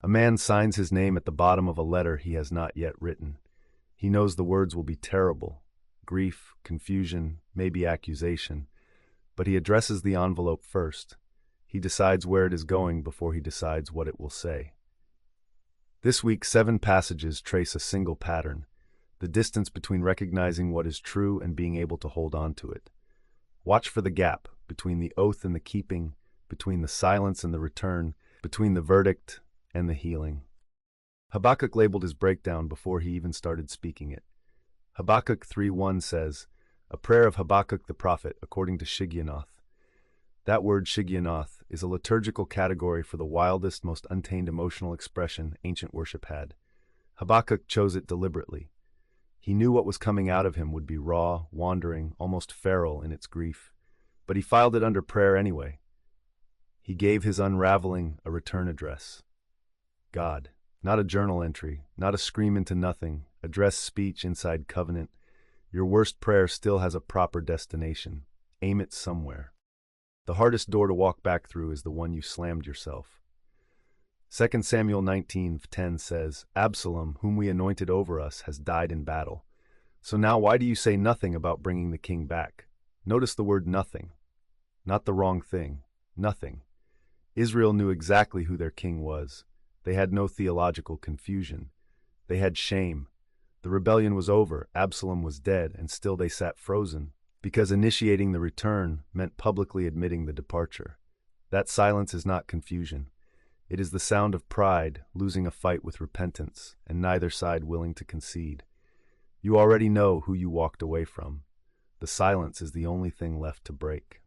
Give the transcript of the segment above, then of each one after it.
A man signs his name at the bottom of a letter he has not yet written. He knows the words will be terrible, grief, confusion, maybe accusation, but he addresses the envelope first. He decides where it is going before he decides what it will say. This week, 7 passages trace a single pattern, the distance between recognizing what is true and being able to hold on to it. Watch for the gap between the oath and the keeping, between the silence and the return, between the verdict and the healing. Habakkuk labeled his breakdown before he even started speaking it. Habakkuk 3:1 says, "A prayer of Habakkuk the prophet, according to Shigionoth." That word Shigionoth is a liturgical category for the wildest, most untamed emotional expression ancient worship had. Habakkuk chose it deliberately. He knew what was coming out of him would be raw, wandering, almost feral in its grief, but he filed it under prayer anyway. He gave his unraveling a return address. God, not a journal entry, not a scream into nothing, address speech inside covenant. Your worst prayer still has a proper destination. Aim it somewhere. The hardest door to walk back through is the one you slammed yourself. 2 Samuel 19:10 says, "Absalom, whom we anointed over us, has died in battle. So now why do you say nothing about bringing the king back?" Notice the word nothing. Not the wrong thing. Nothing. Israel knew exactly who their king was. They had no theological confusion. They had shame. The rebellion was over, Absalom was dead, and still they sat frozen, because initiating the return meant publicly admitting the departure. That silence is not confusion. It is the sound of pride losing a fight with repentance, and neither side willing to concede. You already know who you walked away from. The silence is the only thing left to break.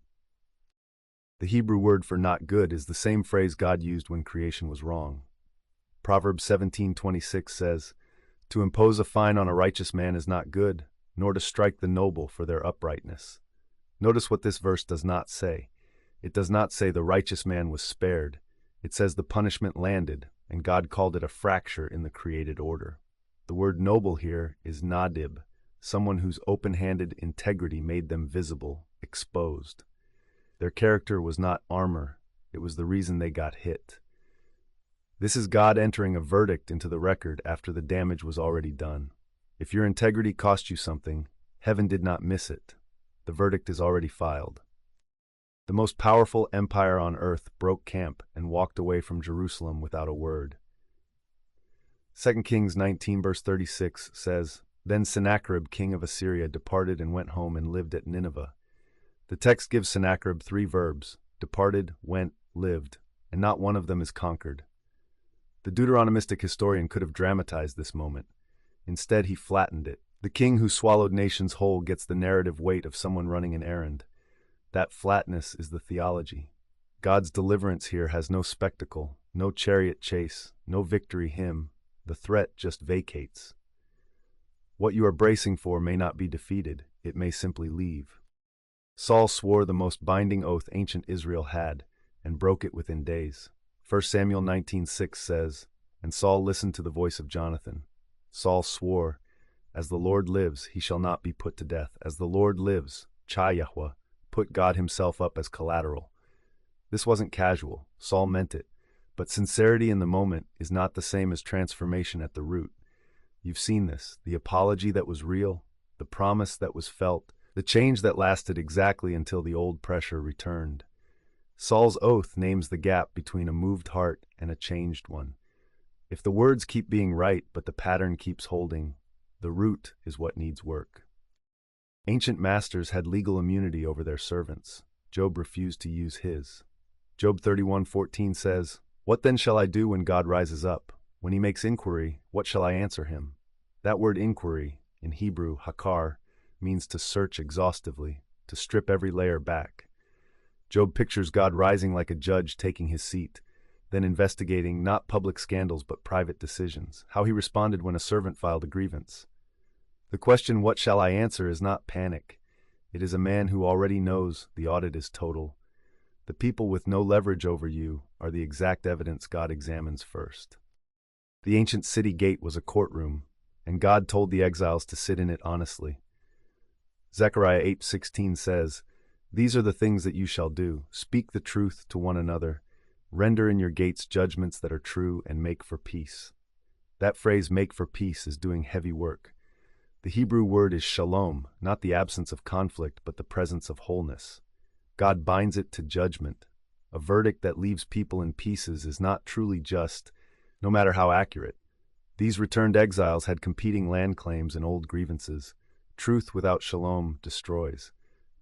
The Hebrew word for not good is the same phrase God used when creation was wrong. Proverbs 17:26 says, "To impose a fine on a righteous man is not good, nor to strike the noble for their uprightness." Notice what this verse does not say. It does not say the righteous man was spared. It says the punishment landed, and God called it a fracture in the created order. The word noble here is nadib, someone whose open-handed integrity made them visible, exposed. Their character was not armor, it was the reason they got hit. This is God entering a verdict into the record after the damage was already done. If your integrity cost you something, heaven did not miss it. The verdict is already filed. The most powerful empire on earth broke camp and walked away from Jerusalem without a word. 2 Kings 19 verse 36 says, "Then Sennacherib, king of Assyria, departed and went home and lived at Nineveh." The text gives Sennacherib 3 verbs, departed, went, lived, and not one of them is conquered. The Deuteronomistic historian could have dramatized this moment. Instead, he flattened it. The king who swallowed nations whole gets the narrative weight of someone running an errand. That flatness is the theology. God's deliverance here has no spectacle, no chariot chase, no victory hymn. The threat just vacates. What you are bracing for may not be defeated, it may simply leave. Saul swore the most binding oath ancient Israel had, and broke it within days. 1 Samuel 19:6 says, "And Saul listened to the voice of Jonathan. Saul swore, 'As the Lord lives, he shall not be put to death. As the Lord lives, Yahweh, put God himself up as collateral.'" This wasn't casual. Saul meant it. But sincerity in the moment is not the same as transformation at the root. You've seen this, the apology that was real, the promise that was felt, the change that lasted exactly until the old pressure returned. Saul's oath names the gap between a moved heart and a changed one. If the words keep being right but the pattern keeps holding, the root is what needs work. Ancient masters had legal immunity over their servants. Job refused to use his. Job 31:14 says, "What then shall I do when God rises up? When he makes inquiry, what shall I answer him?" That word inquiry, in Hebrew, hakar, means to search exhaustively, to strip every layer back. Job pictures God rising like a judge taking his seat, then investigating not public scandals but private decisions, how he responded when a servant filed a grievance. The question, "What shall I answer?" is not panic. It is a man who already knows the audit is total. The people with no leverage over you are the exact evidence God examines first. The ancient city gate was a courtroom, and God told the exiles to sit in it honestly. Zechariah 8:16 says, "These are the things that you shall do. Speak the truth to one another. Render in your gates judgments that are true and make for peace. That phrase, make for peace, is doing heavy work. The Hebrew word is shalom, not the absence of conflict, but the presence of wholeness. God binds it to judgment. A verdict that leaves people in pieces is not truly just, no matter how accurate. These returned exiles had competing land claims and old grievances. Truth without shalom destroys.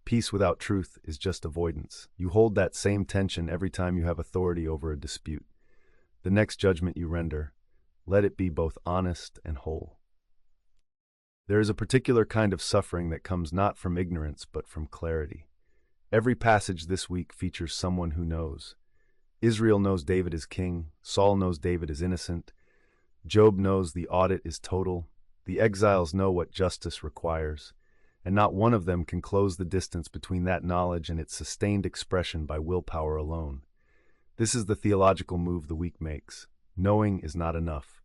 Peace without truth is just avoidance. You hold that same tension every time you have authority over a dispute. The next judgment you render, let it be both honest and whole. There is a particular kind of suffering that comes not from ignorance but from clarity. Every passage this week features someone who knows. Israel knows David is king. Saul knows David is innocent. Job knows the audit is total. The exiles know what justice requires. And not one of them can close the distance between that knowledge and its sustained expression by willpower alone. This is the theological move the week makes. Knowing is not enough.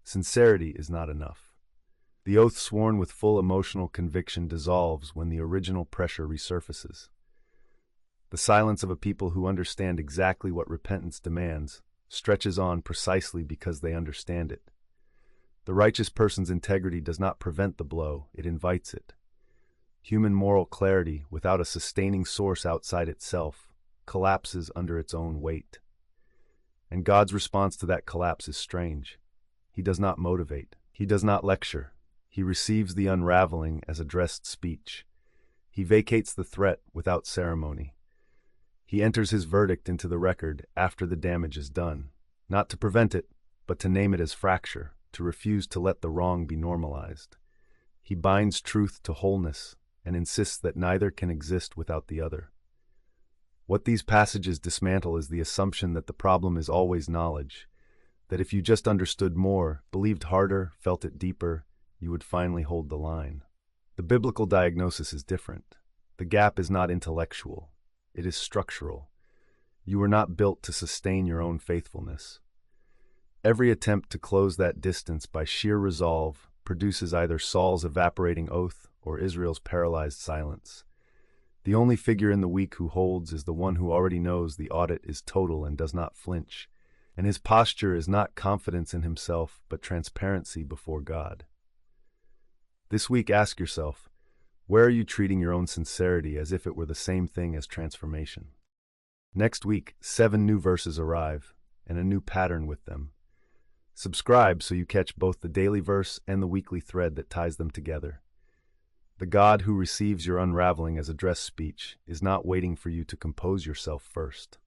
Sincerity is not enough. The oath sworn with full emotional conviction dissolves when the original pressure resurfaces. The silence of a people who understand exactly what repentance demands stretches on precisely because they understand it. The righteous person's integrity does not prevent the blow, it invites it. Human moral clarity, without a sustaining source outside itself, collapses under its own weight. And God's response to that collapse is strange. He does not motivate. He does not lecture. He receives the unraveling as addressed speech. He vacates the threat without ceremony. He enters his verdict into the record after the damage is done, not to prevent it, but to name it as fracture, to refuse to let the wrong be normalized. He binds truth to wholeness and insists that neither can exist without the other. What these passages dismantle is the assumption that the problem is always knowledge, that if you just understood more, believed harder, felt it deeper, you would finally hold the line. The biblical diagnosis is different. The gap is not intellectual. It is structural. You were not built to sustain your own faithfulness. Every attempt to close that distance by sheer resolve produces either Saul's evaporating oath or Israel's paralyzed silence. The only figure in the week who holds is the one who already knows the audit is total and does not flinch, and his posture is not confidence in himself but transparency before God. This week, ask yourself, where are you treating your own sincerity as if it were the same thing as transformation? Next week, 7 new verses arrive, and a new pattern with them. Subscribe so you catch both the daily verse and the weekly thread that ties them together. The God who receives your unraveling as addressed speech is not waiting for you to compose yourself first.